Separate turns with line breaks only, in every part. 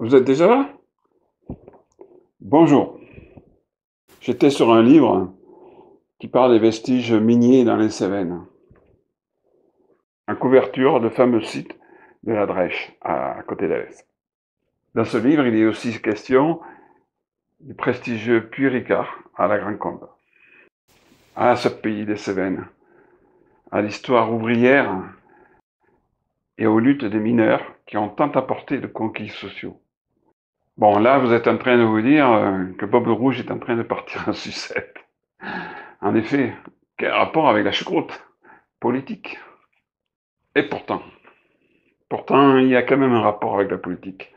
Vous êtes déjà là? Bonjour. J'étais sur un livre qui parle des vestiges miniers dans les Cévennes. En couverture, le fameux site de la Drèche, à côté d'Alès. Dans ce livre, il est aussi question du prestigieux puits Ricard, à la Grand-Combe. Ah, ce pays des Cévennes, à l'histoire ouvrière et aux luttes des mineurs qui ont tant apporté de conquis sociaux. Bon, là, vous êtes en train de vous dire que Bob le Rouge est en train de partir en sucette. En effet, quel rapport avec la choucroute politique? Et pourtant, il y a quand même un rapport avec la politique.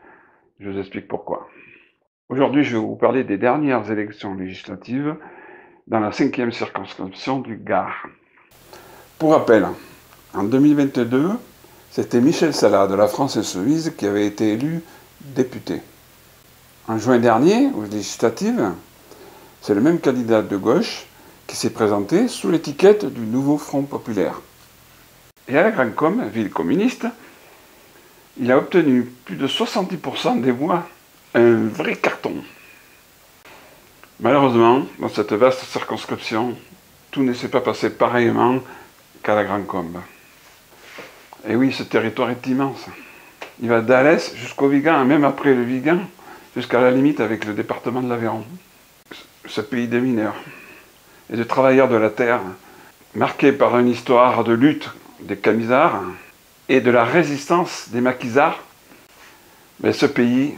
Je vous explique pourquoi. Aujourd'hui, je vais vous parler des dernières élections législatives dans la 5e circonscription du Gard. Pour rappel, en 2022, c'était Michel Salas de la France Insoumise qui avait été élu député. En juin dernier, aux législatives, c'est le même candidat de gauche qui s'est présenté sous l'étiquette du Nouveau Front Populaire. Et à la Grand-Combe, ville communiste, il a obtenu plus de 70% des voix, un vrai carton. Malheureusement, dans cette vaste circonscription, tout ne s'est pas passé pareillement qu'à la Grand-Combe. Et oui, ce territoire est immense. Il va d'Alès jusqu'au Vigan, et même après le Vigan, jusqu'à la limite avec le département de l'Aveyron. Ce pays des mineurs et de travailleurs de la terre, marqué par une histoire de lutte des Camisards et de la résistance des Maquisards, mais ce pays,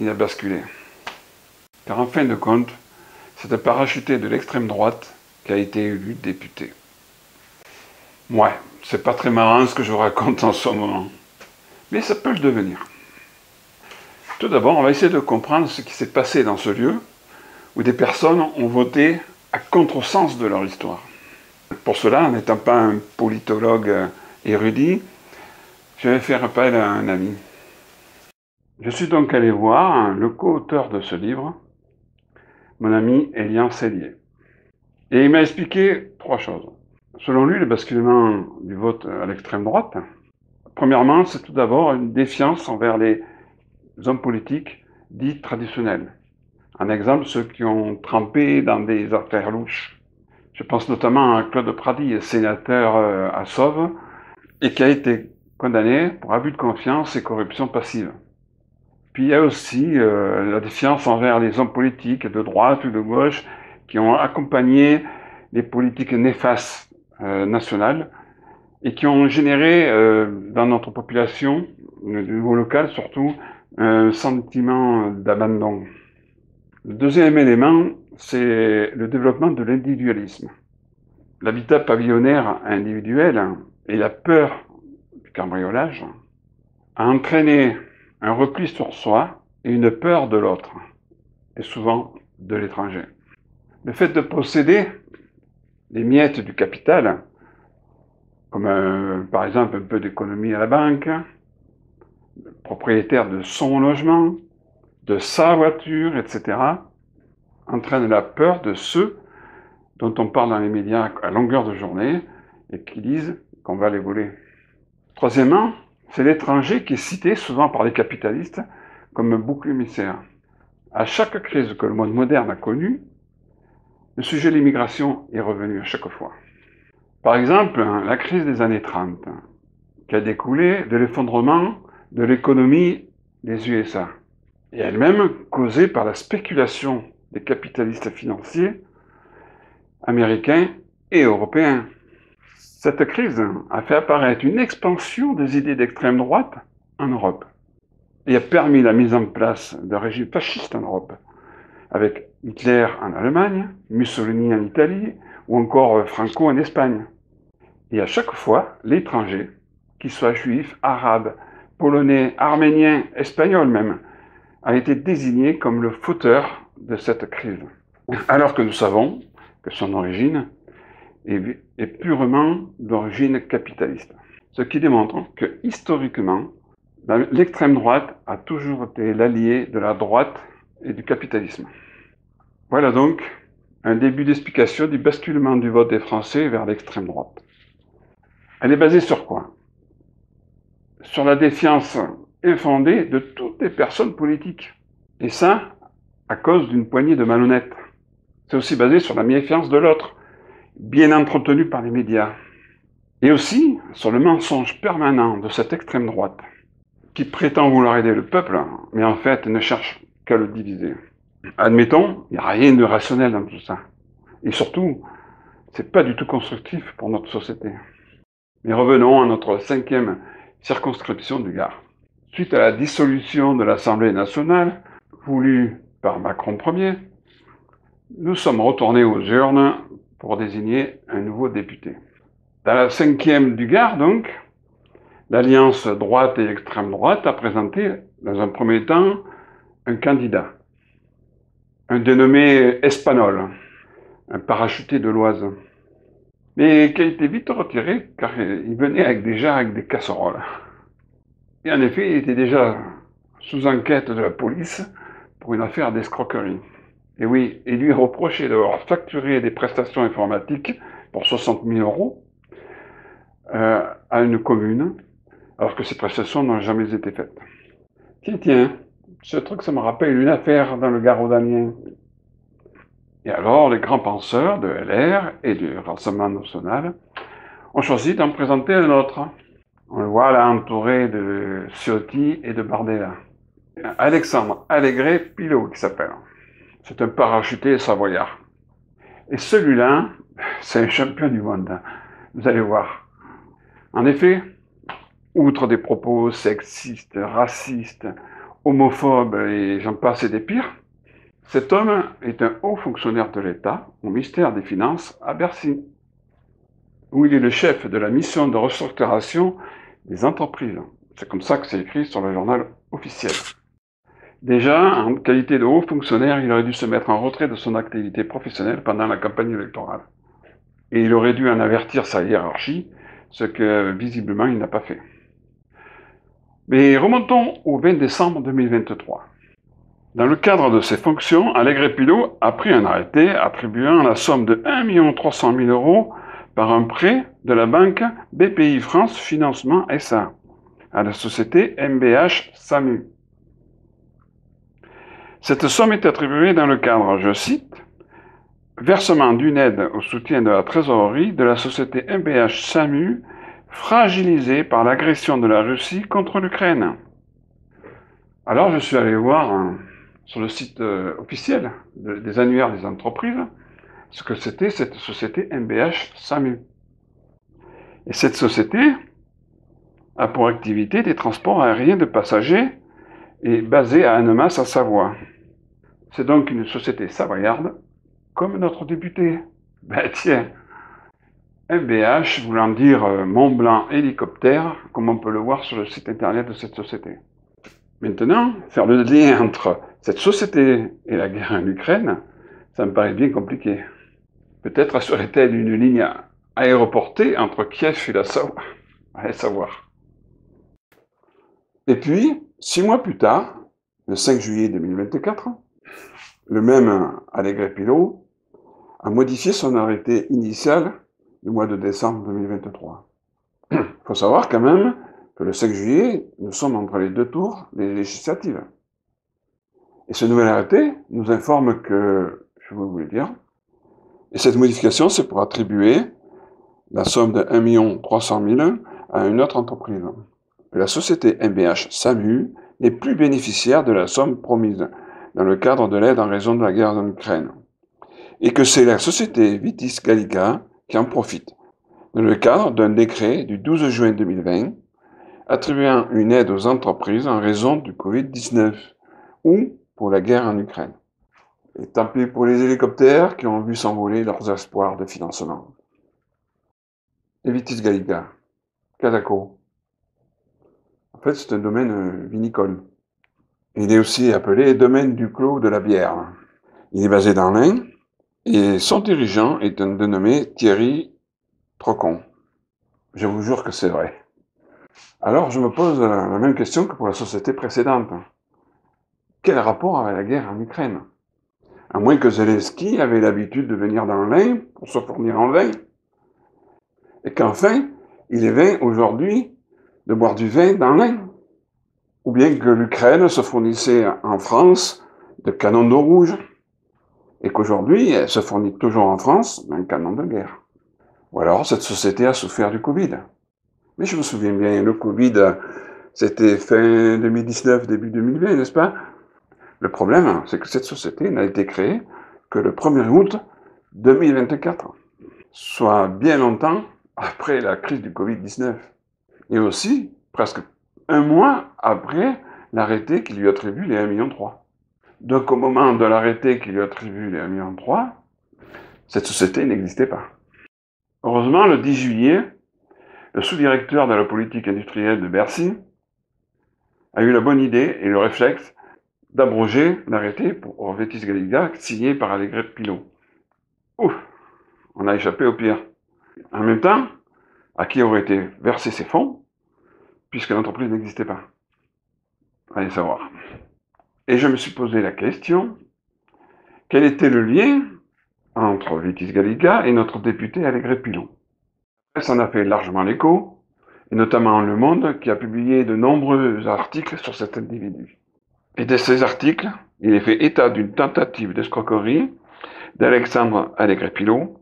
il a basculé. Car en fin de compte, c'est un parachuté de l'extrême droite qui a été élu député. Ouais, c'est pas très marrant ce que je vous raconte en ce moment, mais ça peut le devenir. Tout d'abord, on va essayer de comprendre ce qui s'est passé dans ce lieu où des personnes ont voté à contresens de leur histoire. Pour cela, n'étant pas un politologue érudit, je vais faire appel à un ami. Je suis donc allé voir le co-auteur de ce livre, mon ami Elian Sellier. Et il m'a expliqué 3 choses. Selon lui, le basculement du vote à l'extrême droite, premièrement, c'est tout d'abord une défiance envers les hommes politiques dits traditionnels. Un exemple, ceux qui ont trempé dans des affaires louches. Je pense notamment à Claude Prady, sénateur à Sauve, et qui a été condamné pour abus de confiance et corruption passive. Puis il y a aussi la défiance envers les hommes politiques de droite ou de gauche qui ont accompagné les politiques néfastes nationales et qui ont généré dans notre population, au niveau local surtout, un sentiment d'abandon. Le deuxième élément, c'est le développement de l'individualisme. L'habitat pavillonnaire individuel et la peur du cambriolage a entraîné un repli sur soi et une peur de l'autre, et souvent de l'étranger. Le fait de posséder des miettes du capital, comme par exemple un peu d'économie à la banque, propriétaire de son logement, de sa voiture, etc., entraîne la peur de ceux dont on parle dans les médias à longueur de journée et qui disent qu'on va les voler. Troisièmement, c'est l'étranger qui est cité souvent par les capitalistes comme un bouc émissaire. À chaque crise que le monde moderne a connue, le sujet de l'immigration est revenu à chaque fois. Par exemple, la crise des années 30, qui a découlé de l'effondrement de l'économie des USA, et elle-même causée par la spéculation des capitalistes financiers américains et européens. Cette crise a fait apparaître une expansion des idées d'extrême droite en Europe et a permis la mise en place d'un régime fasciste en Europe, avec Hitler en Allemagne, Mussolini en Italie ou encore Franco en Espagne. Et à chaque fois, l'étranger, qu'il soit juif, arabe, polonais, arménien, espagnol même, a été désigné comme le fauteur de cette crise. Alors que nous savons que son origine est purement d'origine capitaliste. Ce qui démontre que, historiquement, l'extrême droite a toujours été l'allié de la droite et du capitalisme. Voilà donc un début d'explication du basculement du vote des Français vers l'extrême droite. Elle est basée sur quoi? Sur la défiance infondée de toutes les personnes politiques. Et ça, à cause d'une poignée de malhonnêtes. C'est aussi basé sur la méfiance de l'autre, bien entretenue par les médias. Et aussi sur le mensonge permanent de cette extrême droite, qui prétend vouloir aider le peuple, mais en fait ne cherche qu'à le diviser. Admettons, il n'y a rien de rationnel dans tout ça. Et surtout, c'est pas du tout constructif pour notre société. Mais revenons à notre 5e circonscription du Gard. Suite à la dissolution de l'Assemblée nationale, voulue par Macron Ier, nous sommes retournés aux urnes pour désigner un nouveau député. Dans la 5e du Gard, donc, l'Alliance droite et extrême droite a présenté, dans un premier temps, un candidat, un dénommé Espagnol, un parachuté de l'Oise, mais qui a été vite retiré car il venait déjà avec des casseroles. Et en effet, il était déjà sous enquête de la police pour une affaire d'escroquerie. Et oui, il lui reprochait d'avoir facturé des prestations informatiques pour 60 000 euros à une commune, alors que ces prestations n'ont jamais été faites. Tiens, ce truc, ça me rappelle une affaire dans le Gard rhodanien. Et alors, les grands penseurs de LR et du Rassemblement national ont choisi d'en présenter un autre. On le voit là entouré de Ciotti et de Bardella. Alexandre Allégret-Pilot qui s'appelle. C'est un parachuté savoyard. Et celui-là, c'est un champion du monde. Vous allez voir. En effet, outre des propos sexistes, racistes, homophobes et j'en passe et des pires, cet homme est un haut fonctionnaire de l'État au ministère des Finances à Bercy, où il est le chef de la mission de restructuration des entreprises. C'est comme ça que c'est écrit sur le journal officiel. Déjà, en qualité de haut fonctionnaire, il aurait dû se mettre en retrait de son activité professionnelle pendant la campagne électorale. Et il aurait dû en avertir sa hiérarchie, ce que visiblement il n'a pas fait. Mais remontons au 20 décembre 2023. Dans le cadre de ses fonctions, Allégret-Pilot a pris un arrêté attribuant la somme de 1 300 000 euros par un prêt de la banque BPI France Financement SA à la société MBH SAMU. Cette somme est attribuée dans le cadre, je cite, versement d'une aide au soutien de la trésorerie de la société MBH SAMU fragilisée par l'agression de la Russie contre l'Ukraine. Alors je suis allé voir sur le site officiel des annuaires des entreprises ce que c'était cette société MBH SAMU. Et cette société a pour activité des transports aériens de passagers et basée à Annemasse en Savoie. C'est donc une société savoyarde comme notre député. Ben tiens, MBH voulant dire Mont Blanc Hélicoptère, comme on peut le voir sur le site internet de cette société. Maintenant, faire le lien entre cette société et la guerre en Ukraine, ça me paraît bien compliqué. Peut-être assurait-elle une ligne aéroportée entre Kiev et la Savoie. Allez savoir. Et puis, 6 mois plus tard, le 5 juillet 2024, le même Allégret-Pilot a modifié son arrêté initial du mois de décembre 2023. Il faut savoir quand même que le 5 juillet, nous sommes entre les 2 tours des législatives. Et ce nouvel arrêté nous informe que, je vais vous le dire, et cette modification, c'est pour attribuer la somme de 1 300 000 à une autre entreprise. La société MBH SAMU n'est plus bénéficiaire de la somme promise dans le cadre de l'aide en raison de la guerre en Ukraine. Et que c'est la société Vitis Gallica qui en profite, dans le cadre d'un décret du 12 juin 2020 attribuant une aide aux entreprises en raison du Covid-19 ou pour la guerre en Ukraine. Et tant pis pour les hélicoptères qui ont vu s'envoler leurs espoirs de financement. Et Vitis Gallica, Cadaco. En fait, c'est un domaine vinicole. Il est aussi appelé domaine du Clos de la Bière. Il est basé dans l'Ain et son dirigeant est un dénommé Thierry Trocon. Je vous jure que c'est vrai. Alors, je me pose la même question que pour la société précédente. Quel rapport avec la guerre en Ukraine? À moins que Zelensky avait l'habitude de venir dans l'Ain pour se fournir en vin. Et qu'enfin, il est vain aujourd'hui de boire du vin dans l'Ain. ou bien que l'Ukraine se fournissait en France de canons d'eau rouge, et qu'aujourd'hui, elle se fournit toujours en France d'un canon de guerre. Ou alors, cette société a souffert du Covid. Mais je me souviens bien, le Covid, c'était fin 2019, début 2020, n'est-ce pas? Le problème, c'est que cette société n'a été créée que le 1er août 2024, soit bien longtemps après la crise du Covid-19. Et aussi, presque un mois après l'arrêté qui lui attribue les 1,3 million. Donc au moment de l'arrêté qui lui attribue les 1,3 million, cette société n'existait pas. Heureusement, le 10 juillet, le sous-directeur de la politique industrielle de Bercy a eu la bonne idée et le réflexe d'abroger l'arrêté pour Vetis Gallica signé par Allégret Pilot. Ouf, on a échappé au pire. En même temps, à qui auraient été versés ces fonds, puisque l'entreprise n'existait pas? Allez savoir. Et je me suis posé la question, quel était le lien entre Vetis Gallica et notre député Allégret Pilot? Ça en a fait largement l'écho, et notamment Le Monde, qui a publié de nombreux articles sur cet individu. Et de ces articles, il est fait état d'une tentative d'escroquerie d'Alexandre Allégret Pilot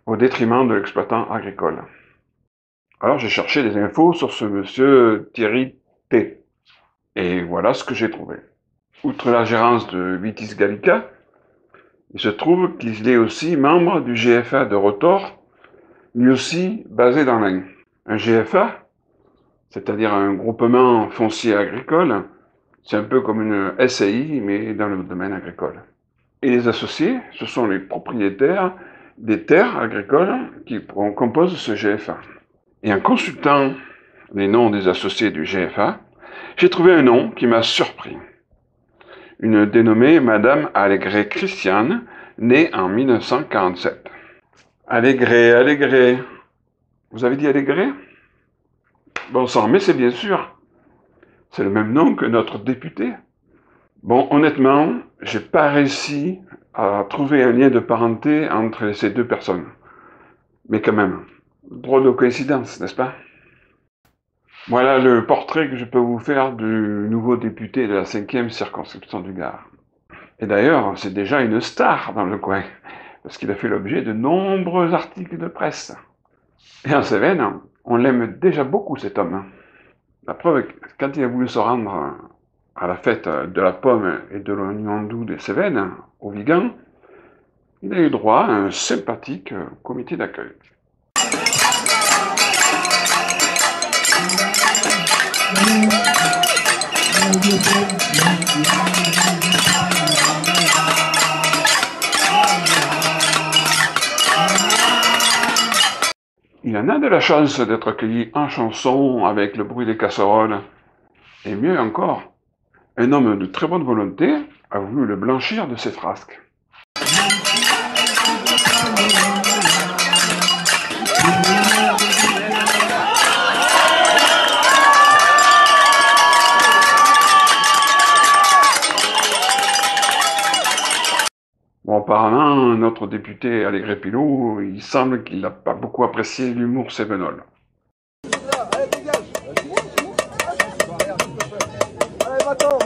au détriment de l'exploitant agricole. Alors j'ai cherché des infos sur ce monsieur Thierry T. Et voilà ce que j'ai trouvé. Outre la gérance de Vetis Gallica, il se trouve qu'il est aussi membre du GFA de Rotor, lui aussi basé dans l'Ain. Un GFA, c'est-à-dire un groupement foncier agricole, c'est un peu comme une SCI, mais dans le domaine agricole. Et les associés, ce sont les propriétaires des terres agricoles qui composent ce GFA. Et en consultant les noms des associés du GFA, j'ai trouvé un nom qui m'a surpris. Une dénommée Madame Allégret Christiane, née en 1947. Allégret. Vous avez dit Allégret? Bon sang, mais c'est bien sûr. C'est le même nom que notre député. Bon, honnêtement, j'ai pas réussi à trouver un lien de parenté entre ces deux personnes. Mais quand même, drôle de coïncidence, n'est-ce pas? Voilà le portrait que je peux vous faire du nouveau député de la 5e circonscription du Gard. Et d'ailleurs, c'est déjà une star dans le coin, parce qu'il a fait l'objet de nombreux articles de presse. Et en Cévennes, on l'aime déjà beaucoup cet homme. La preuve, quand il a voulu se rendre à la fête de la pomme et de l'oignon doux des Cévennes, au Vigan, il a eu droit à un sympathique comité d'accueil. Il en a de la chance d'être accueilli en chanson avec le bruit des casseroles. Et mieux encore, un homme de très bonne volonté a voulu le blanchir de ses frasques. Bon, apparemment, notre député Allégret Pilot, il semble qu'il n'a pas beaucoup apprécié l'humour cévenol.
Allez, dégage. Allez, va-t'en.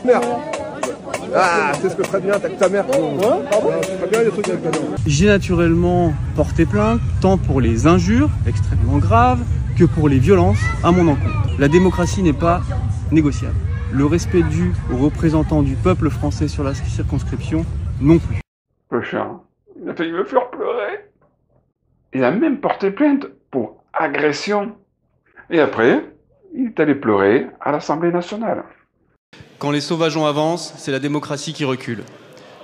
Merde. Ah, c'est ce que ferait bien avec ta mère. Je ferais bien des trucs avec ta mère.
J'ai naturellement porté plainte, tant pour les injures extrêmement graves que pour les violences à mon encontre. La démocratie n'est pas négociable. Le respect dû aux représentants du peuple français sur la circonscription, non plus.
Le chat, il a failli me faire pleurer. Il a même porté plainte pour agression. Et après, il est allé pleurer à l'Assemblée nationale.
Quand les sauvageons avancent, c'est la démocratie qui recule.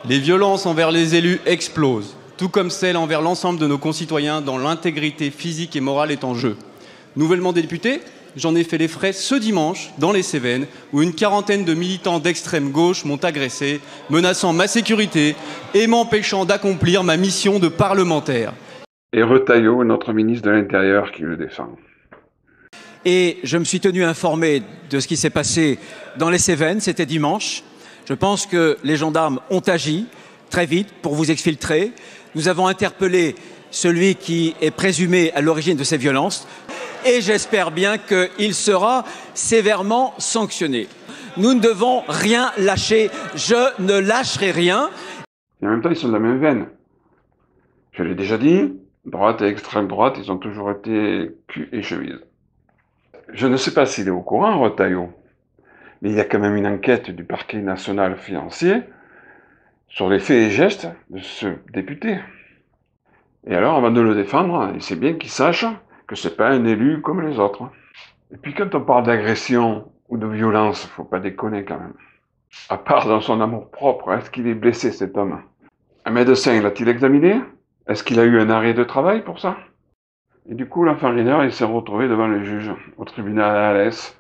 Les violences envers les élus explosent, tout comme celles envers l'ensemble de nos concitoyens dont l'intégrité physique et morale est en jeu. Nouvellement député, j'en ai fait les frais ce dimanche dans les Cévennes où une quarantaine de militants d'extrême gauche m'ont agressé, menaçant ma sécurité et m'empêchant d'accomplir ma mission de parlementaire.
Et Retailleau, notre ministre de l'Intérieur, qui le défend.
Et je me suis tenu informé de ce qui s'est passé dans les Cévennes, c'était dimanche. Je pense que les gendarmes ont agi très vite pour vous exfiltrer. Nous avons interpellé celui qui est présumé à l'origine de ces violences. Et j'espère bien qu'il sera sévèrement sanctionné. Nous ne devons rien lâcher. Je ne lâcherai rien.
Et en même temps, ils sont de la même veine. Je l'ai déjà dit, droite et extrême droite, ils ont toujours été cul et chemise. Je ne sais pas s'il est au courant, Retailleau, mais il y a quand même une enquête du parquet national financier sur les faits et gestes de ce député. Et alors, avant de le défendre, il sait bien qu'il sache que c'est pas un élu comme les autres. Et puis quand on parle d'agression ou de violence, faut pas déconner quand même. À part dans son amour-propre, est-ce qu'il est blessé cet homme? Un médecin l'a-t-il examiné? Est-ce qu'il a eu un arrêt de travail pour ça? Et du coup, l'enfarineur, il s'est retrouvé devant le juge, au tribunal à Alès,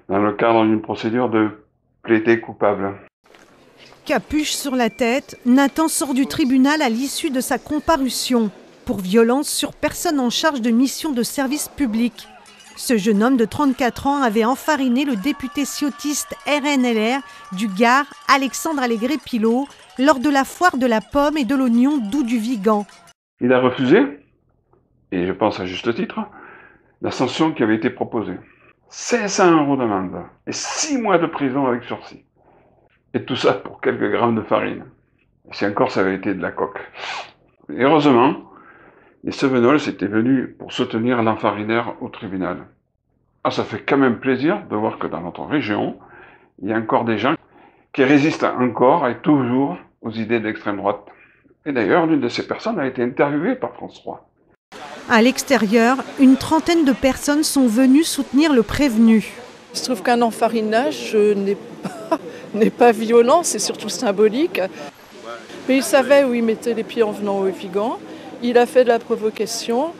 dans le cadre d'une procédure de plaider coupable.
Capuche sur la tête, Nathan sort du tribunal à l'issue de sa comparution pour violence sur personne en charge de mission de service public. Ce jeune homme de 34 ans avait enfariné le député ciotiste RNLR du Gard, Alexandre Allégret-Pilot, lors de la foire de la pomme et de l'oignon d'Où du Vigan.
Il a refusé, et je pense à juste titre, la sanction qui avait été proposée. 500 € d'amende et 6 mois de prison avec sursis. Et tout ça pour quelques grammes de farine. Et si encore ça avait été de la coque. Et heureusement, les Sevenols étaient venus pour soutenir l'enfarineur au tribunal. Ah, ça fait quand même plaisir de voir que dans notre région, il y a encore des gens qui résistent encore et toujours aux idées de l'extrême droite. Et d'ailleurs, l'une de ces personnes a été interviewée par France 3.
À l'extérieur, une trentaine de personnes sont venues soutenir le prévenu.
Il se trouve qu'un enfarinage n'est pas violent, c'est surtout symbolique. Mais il savait où il mettait les pieds en venant au Vigan. Il a fait de la provocation.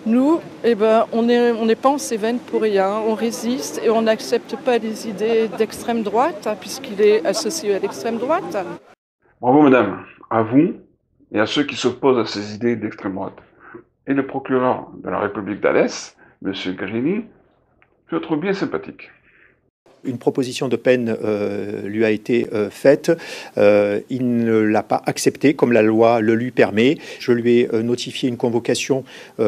Nous, on n'est pas en Cévennes pour rien. On résiste et on n'accepte pas les idées d'extrême droite, puisqu'il est associé à l'extrême droite.
Bravo madame, à vous et à ceux qui s'opposent à ces idées d'extrême droite. Et le procureur de la République d'Alès, M. Grigny, je le trouve bien sympathique.
Une proposition de peine lui a été faite. Il ne l'a pas acceptée comme la loi le lui permet. Je lui ai notifié une convocation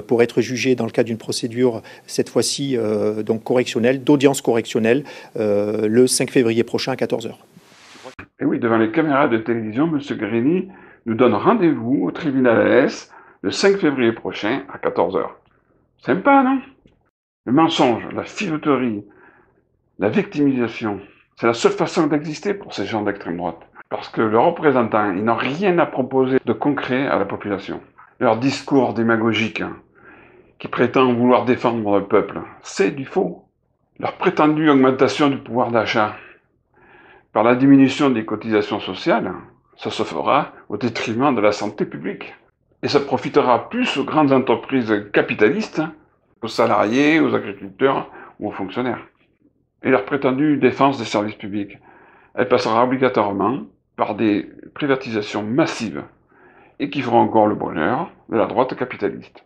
pour être jugé dans le cadre d'une procédure, cette fois-ci donc correctionnelle, d'audience correctionnelle, le 5 février prochain à 14h.
Et oui, devant les caméras de télévision, M. Grigny nous donne rendez-vous au tribunal Alès le 5 février prochain à 14h. Sympa, non? Le mensonge, la filouterie, la victimisation, c'est la seule façon d'exister pour ces gens d'extrême droite. Parce que leurs représentants, ils n'ont rien à proposer de concret à la population. Leur discours démagogique, qui prétend vouloir défendre le peuple, c'est du faux. Leur prétendue augmentation du pouvoir d'achat, par la diminution des cotisations sociales, ça se fera au détriment de la santé publique. Et ça profitera plus aux grandes entreprises capitalistes, aux salariés, aux agriculteurs ou aux fonctionnaires. Et leur prétendue défense des services publics, elle passera obligatoirement par des privatisations massives et qui feront encore le bonheur de la droite capitaliste.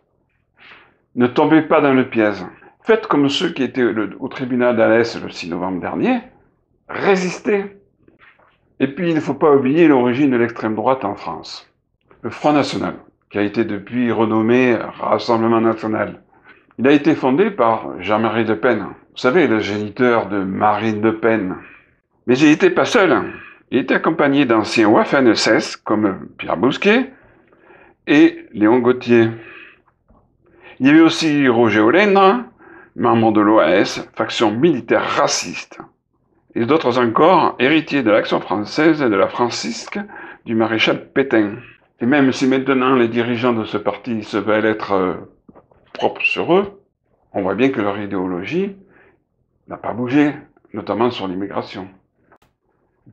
Ne tombez pas dans le piège. Faites comme ceux qui étaient au tribunal d'Alès le 6 novembre dernier. Résistez. Et puis il ne faut pas oublier l'origine de l'extrême droite en France. Le Front National, qui a été depuis renommé Rassemblement National. Il a été fondé par Jean-Marie Le Pen. Vous savez, le géniteur de Marine Le Pen. Mais il n'était pas seul. Il était accompagné d'anciens Waffen-SS comme Pierre Bousquet et Léon Gauthier. Il y avait aussi Roger Olène, membre de l'OAS, faction militaire raciste. Et d'autres encore, héritiers de l'Action française et de la Francisque du maréchal Pétain. Et même si maintenant les dirigeants de ce parti se veulent être propres sur eux, on voit bien que leur idéologie n'a pas bougé, notamment sur l'immigration.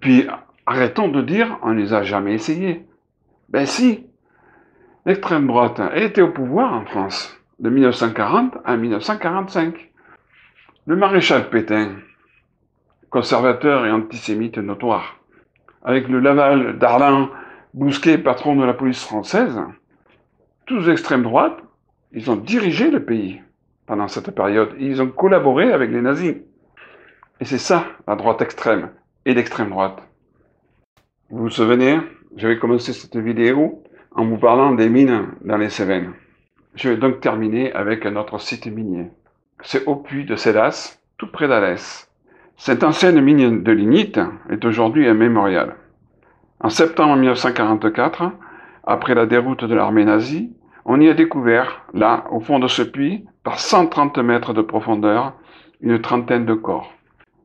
Puis, arrêtons de dire on ne les a jamais essayés. Ben si, l'extrême droite a été au pouvoir en France, de 1940 à 1945. Le maréchal Pétain, conservateur et antisémite notoire, avec le Laval, Darlan, Bousquet, patron de la police française, tous extrême droite, ils ont dirigé le pays pendant cette période. Ils ont collaboré avec les nazis. Et c'est ça, la droite extrême et l'extrême droite. Vous vous souvenez, j'avais commencé cette vidéo en vous parlant des mines dans les Cévennes. Je vais donc terminer avec un autre site minier. C'est au puits de Cédas, tout près d'Alès. Cette ancienne mine de lignite est aujourd'hui un mémorial. En septembre 1944, après la déroute de l'armée nazie, on y a découvert, là, au fond de ce puits, par 130 mètres de profondeur, une trentaine de corps.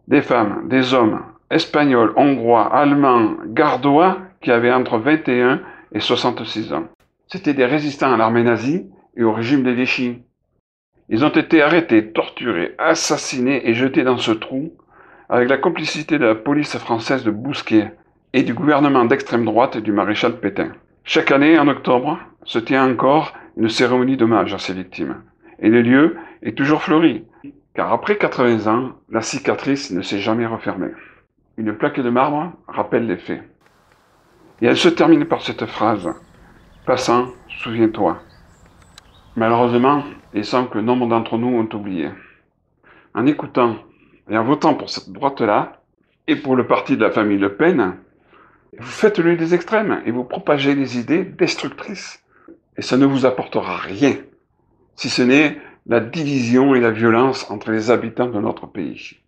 Des femmes, des hommes, espagnols, hongrois, allemands, gardois, qui avaient entre 21 et 66 ans. C'étaient des résistants à l'armée nazie et au régime de Vichy. Ils ont été arrêtés, torturés, assassinés et jetés dans ce trou, avec la complicité de la police française de Bousquet et du gouvernement d'extrême droite du maréchal Pétain. Chaque année, en octobre, se tient encore une cérémonie d'hommage à ces victimes. Et le lieu est toujours fleuri, car après 80 ans, la cicatrice ne s'est jamais refermée. Une plaque de marbre rappelle les faits. Et elle se termine par cette phrase « Passant, souviens-toi ». Malheureusement, il semble que nombre d'entre nous ont oublié. En écoutant et en votant pour cette droite-là, et pour le parti de la famille Le Pen, vous faites le des extrêmes et vous propagez des idées destructrices. Et ça ne vous apportera rien, si ce n'est la division et la violence entre les habitants de notre pays.